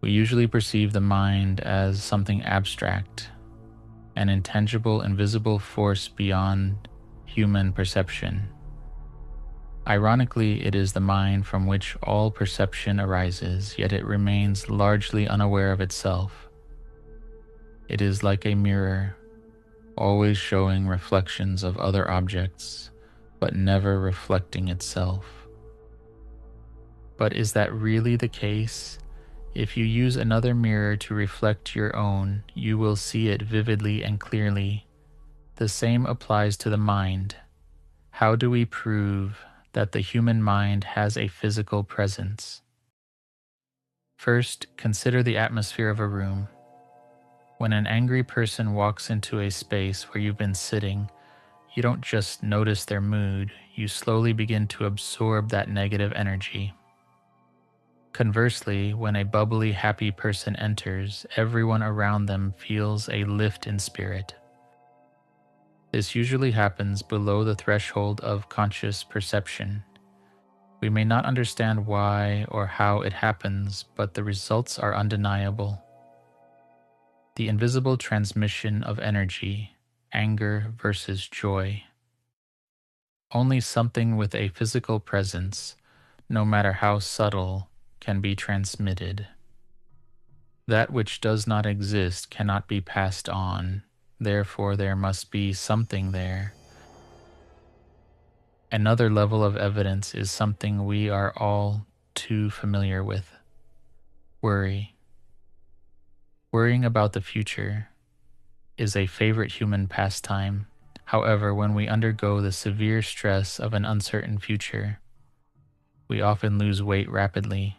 We usually perceive the mind as something abstract, an intangible, invisible force beyond human perception. Ironically, it is the mind from which all perception arises, yet it remains largely unaware of itself. It is like a mirror, always showing reflections of other objects, but never reflecting itself. But is that really the case? If you use another mirror to reflect your own, you will see it vividly and clearly. The same applies to the mind. How do we prove that the human mind has a physical presence? First, consider the atmosphere of a room. When an angry person walks into a space where you've been sitting, you don't just notice their mood, you slowly begin to absorb that negative energy. Conversely, when a bubbly, happy person enters, everyone around them feels a lift in spirit. This usually happens below the threshold of conscious perception. We may not understand why or how it happens, but the results are undeniable. The invisible transmission of energy, anger versus joy. Only something with a physical presence, no matter how subtle, can be transmitted. That which does not exist cannot be passed on, therefore there must be something there. Another level of evidence is something we are all too familiar with: worry. Worrying about the future is a favorite human pastime. However, when we undergo the severe stress of an uncertain future, we often lose weight rapidly.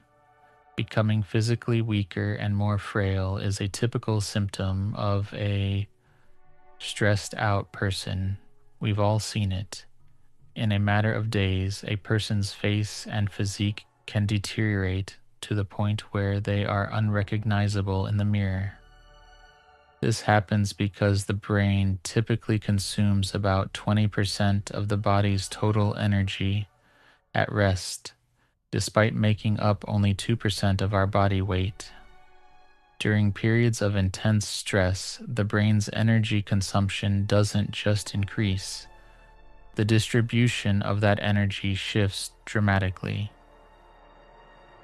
Becoming physically weaker and more frail is a typical symptom of a stressed out person. We've all seen it. In a matter of days, a person's face and physique can deteriorate to the point where they are unrecognizable in the mirror. This happens because the brain typically consumes about 20% of the body's total energy at rest, despite making up only 2% of our body weight. During periods of intense stress, the brain's energy consumption doesn't just increase. The distribution of that energy shifts dramatically.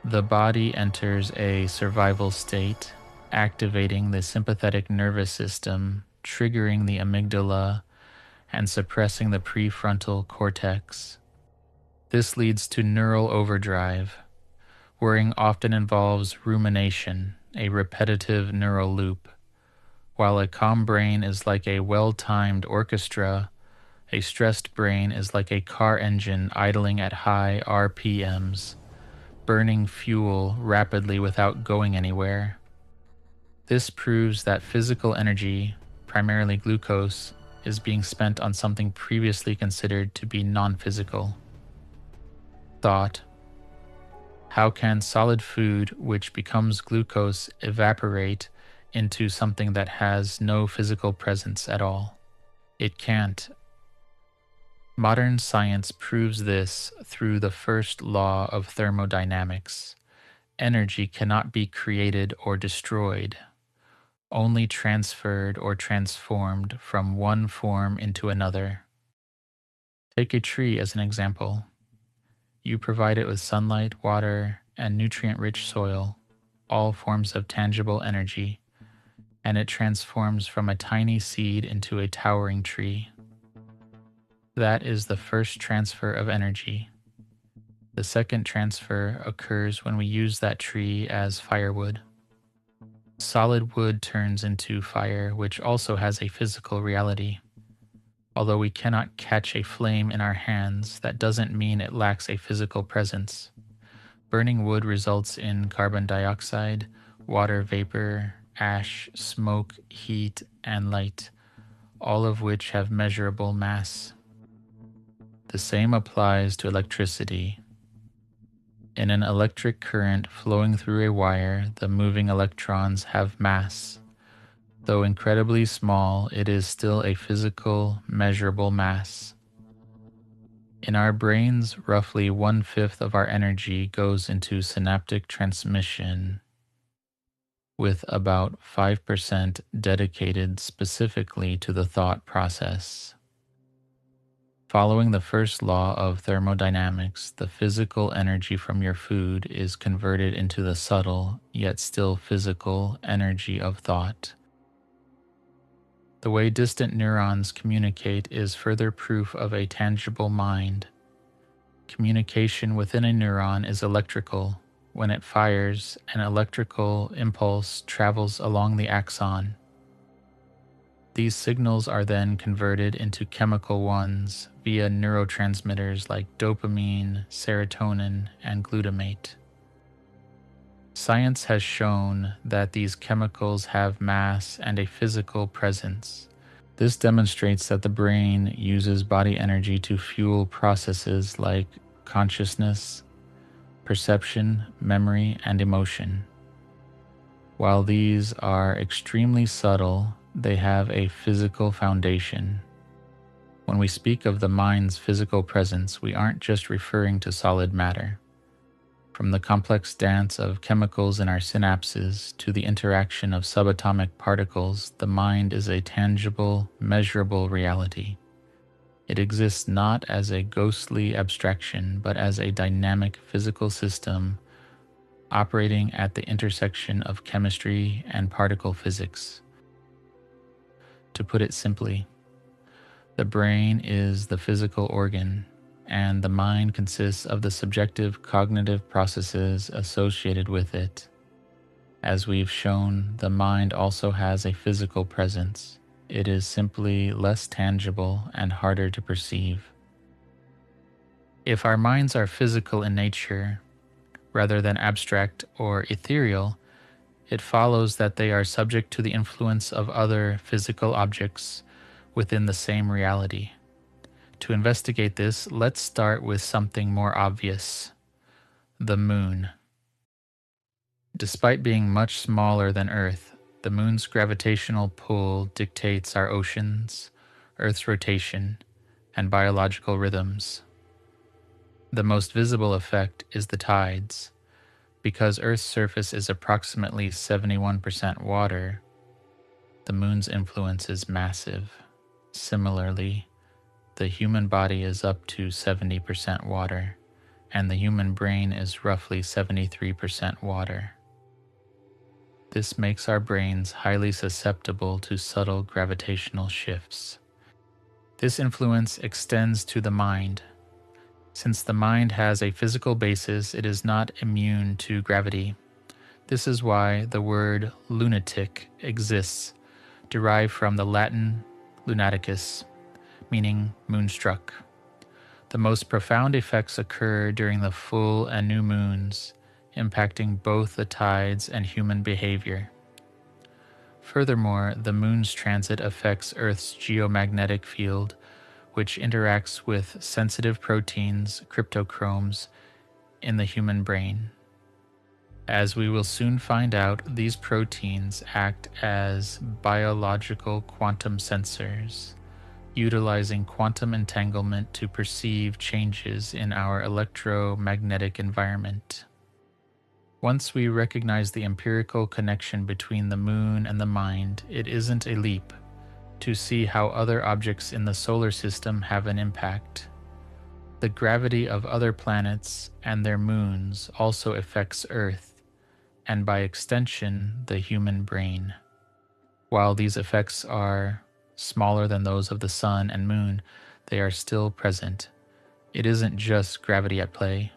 The body enters a survival state, activating the sympathetic nervous system, triggering the amygdala, and suppressing the prefrontal cortex. This leads to neural overdrive. Worrying often involves rumination, a repetitive neural loop. While a calm brain is like a well-timed orchestra, a stressed brain is like a car engine idling at high RPMs, burning fuel rapidly without going anywhere. This proves that physical energy, primarily glucose, is being spent on something previously considered to be non-physical. Thought. How can solid food, which becomes glucose, evaporate into something that has no physical presence at all? It can't. Modern science proves this through the first law of thermodynamics. Energy cannot be created or destroyed, only transferred or transformed from one form into another. Take a tree as an example. You provide it with sunlight, water, and nutrient-rich soil, all forms of tangible energy, and it transforms from a tiny seed into a towering tree. That is the first transfer of energy. The second transfer occurs when we use that tree as firewood. Solid wood turns into fire, which also has a physical reality. Although we cannot catch a flame in our hands, that doesn't mean it lacks a physical presence. Burning wood results in carbon dioxide, water vapor, ash, smoke, heat, and light, all of which have measurable mass. The same applies to electricity. In an electric current flowing through a wire, the moving electrons have mass. Though incredibly small, it is still a physical, measurable mass. In our brains, roughly 1/5 of our energy goes into synaptic transmission. with about 5% dedicated specifically to the thought process. Following the first law of thermodynamics, the physical energy from your food is converted into the subtle, yet still physical, energy of thought. The way distant neurons communicate is further proof of a tangible mind. Communication within a neuron is electrical. When it fires, an electrical impulse travels along the axon. These signals are then converted into chemical ones via neurotransmitters like dopamine, serotonin, and glutamate. Science has shown that these chemicals have mass and a physical presence. This demonstrates that the brain uses body energy to fuel processes like consciousness, perception, memory, and emotion. While these are extremely subtle, they have a physical foundation. When we speak of the mind's physical presence, we aren't just referring to solid matter. From the complex dance of chemicals in our synapses to the interaction of subatomic particles, the mind is a tangible, measurable reality. It exists not as a ghostly abstraction, but as a dynamic physical system operating at the intersection of chemistry and particle physics. To put it simply, the brain is the physical organ, and the mind consists of the subjective cognitive processes associated with it. As we've shown, the mind also has a physical presence. It is simply less tangible and harder to perceive. If our minds are physical in nature, rather than abstract or ethereal, it follows that they are subject to the influence of other physical objects within the same reality. To investigate this, let's start with something more obvious: the moon. Despite being much smaller than Earth, the moon's gravitational pull dictates our oceans, Earth's rotation, and biological rhythms. The most visible effect is the tides. Because Earth's surface is approximately 71% water, the moon's influence is massive. Similarly, the human body is up to 70% water, and the human brain is roughly 73% water. This makes our brains highly susceptible to subtle gravitational shifts. This influence extends to the mind. Since the mind has a physical basis, it is not immune to gravity. This is why the word lunatic exists, derived from the Latin lunaticus, meaning moonstruck. The most profound effects occur during the full and new moons, impacting both the tides and human behavior. Furthermore, the moon's transit affects Earth's geomagnetic field, which interacts with sensitive proteins, cryptochromes, in the human brain. As we will soon find out, these proteins act as biological quantum sensors, utilizing quantum entanglement to perceive changes in our electromagnetic environment. Once we recognize the empirical connection between the moon and the mind, it isn't a leap to see how other objects in the solar system have an impact. The gravity of other planets and their moons also affects Earth, and by extension, the human brain. While these effects are smaller than those of the sun and moon, they are still present. It isn't just gravity at play.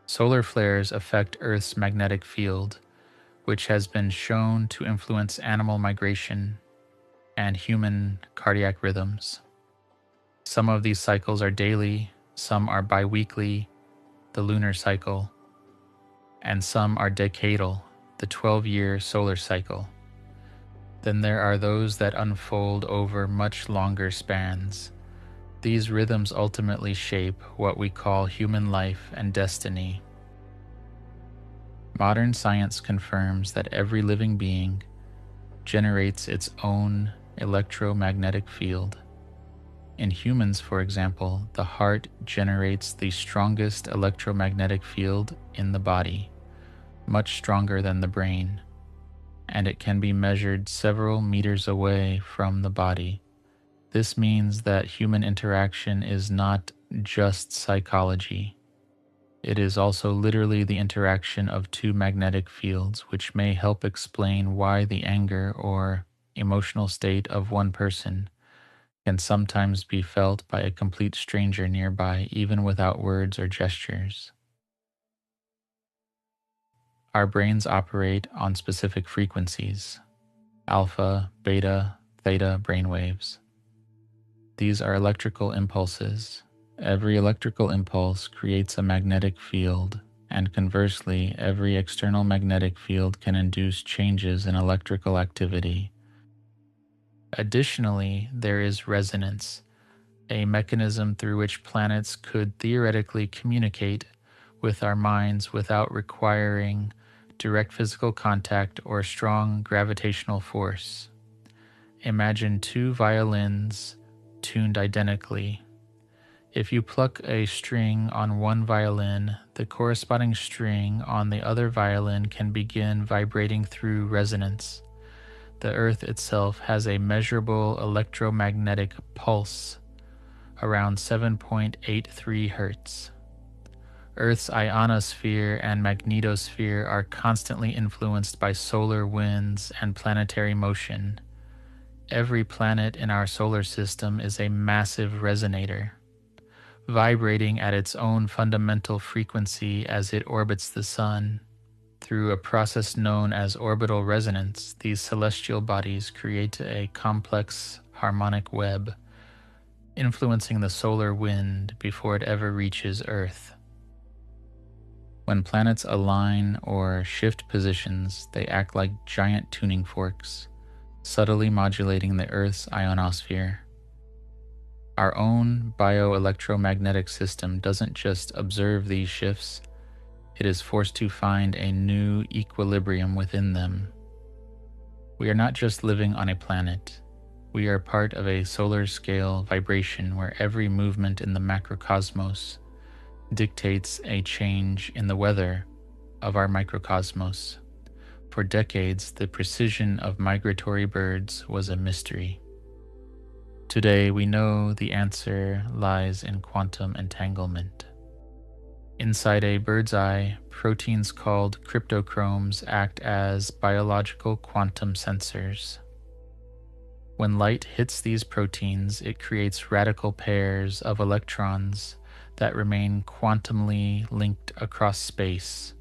Solar flares affect Earth's magnetic field, which has been shown to influence animal migration and human cardiac rhythms. Some of these cycles are daily, some are bi-weekly, the lunar cycle, and some are decadal, the 12-year solar cycle. Then there are those that unfold over much longer spans. These rhythms ultimately shape what we call human life and destiny. Modern science confirms that every living being generates its own electromagnetic field. In humans, for example, the heart generates the strongest electromagnetic field in the body, much stronger than the brain. and it can be measured several meters away from the body. This means that human interaction is not just psychology. It is also literally the interaction of two magnetic fields, which may help explain why the anger or emotional state of one person can sometimes be felt by a complete stranger nearby, even without words or gestures. Our brains operate on specific frequencies: alpha, beta, theta brainwaves. These are electrical impulses. Every electrical impulse creates a magnetic field, and conversely, every external magnetic field can induce changes in electrical activity. Additionally, there is resonance, a mechanism through which planets could theoretically communicate with our minds without requiring direct physical contact or strong gravitational force. Imagine two violins tuned identically. If you pluck a string on one violin, the corresponding string on the other violin can begin vibrating through resonance. The Earth itself has a measurable electromagnetic pulse around 7.83 Hertz. Earth's ionosphere and magnetosphere are constantly influenced by solar winds and planetary motion. Every planet in our solar system is a massive resonator, vibrating at its own fundamental frequency as it orbits the Sun. Through a process known as orbital resonance, these celestial bodies create a complex harmonic web, influencing the solar wind before it ever reaches Earth. When planets align or shift positions, they act like giant tuning forks, subtly modulating the Earth's ionosphere. Our own bioelectromagnetic system doesn't just observe these shifts, it is forced to find a new equilibrium within them. We are not just living on a planet. We are part of a solar-scale vibration where every movement in the macrocosmos dictates a change in the weather of our microcosmos. For decades, the precision of migratory birds was a mystery. Today, we know the answer lies in quantum entanglement. Inside a bird's eye, proteins called cryptochromes act as biological quantum sensors. When light hits these proteins, it creates radical pairs of electrons that remain quantumly linked across space.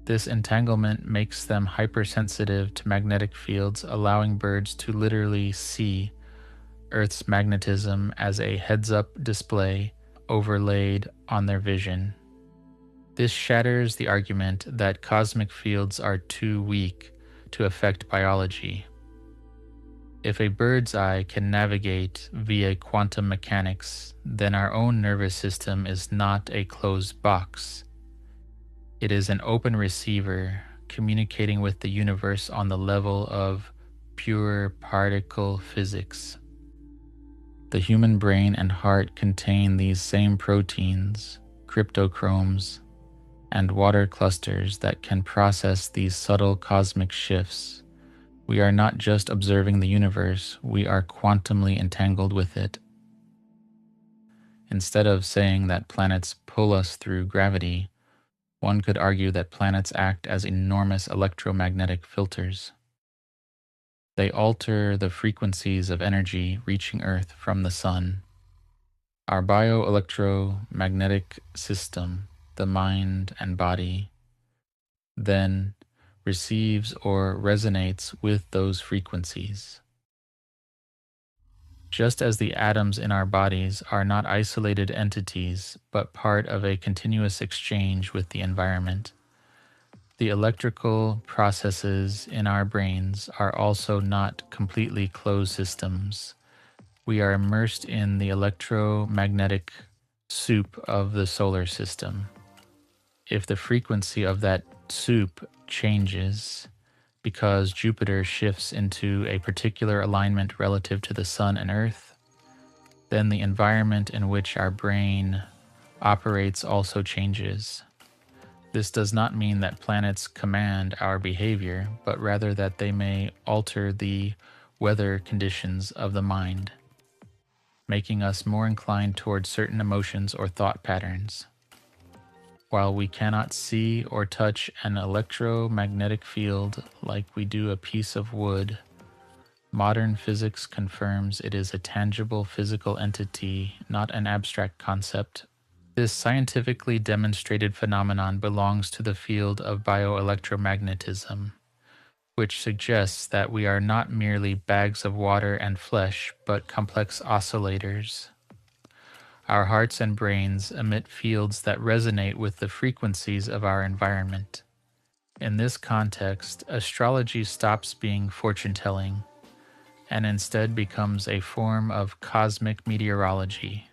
This entanglement makes them hypersensitive to magnetic fields, allowing birds to literally see Earth's magnetism as a heads-up display overlaid on their vision. This shatters the argument that cosmic fields are too weak to affect biology. If a bird's eye can navigate via quantum mechanics, then our own nervous system is not a closed box. It is an open receiver communicating with the universe on the level of pure particle physics. The human brain and heart contain these same proteins, cryptochromes, and water clusters that can process these subtle cosmic shifts. We are not just observing the universe, we are quantumly entangled with it. Instead of saying that planets pull us through gravity, one could argue that planets act as enormous electromagnetic filters. They alter the frequencies of energy reaching Earth from the Sun. Our bioelectromagnetic system, the mind and body, then receives or resonates with those frequencies. Just as the atoms in our bodies are not isolated entities, but part of a continuous exchange with the environment, the electrical processes in our brains are also not completely closed systems. We are immersed in the electromagnetic soup of the solar system. If the frequency of that soup changes because Jupiter shifts into a particular alignment relative to the Sun and Earth, then the environment in which our brain operates also changes. This does not mean that planets command our behavior, but rather that they may alter the weather conditions of the mind, making us more inclined towards certain emotions or thought patterns. While we cannot see or touch an electromagnetic field like we do a piece of wood, modern physics confirms it is a tangible physical entity, not an abstract concept. This scientifically demonstrated phenomenon belongs to the field of bioelectromagnetism, which suggests that we are not merely bags of water and flesh, but complex oscillators. Our hearts and brains emit fields that resonate with the frequencies of our environment. In this context, astrology stops being fortune-telling and instead becomes a form of cosmic meteorology.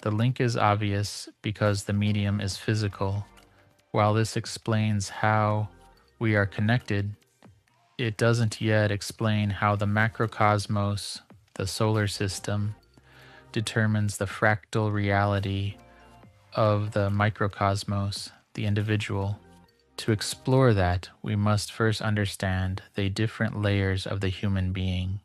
The link is obvious because the medium is physical. While this explains how we are connected, it doesn't yet explain how the macrocosmos, the solar system, determines the fractal reality of the microcosmos, the individual. To explore that, we must first understand the different layers of the human being.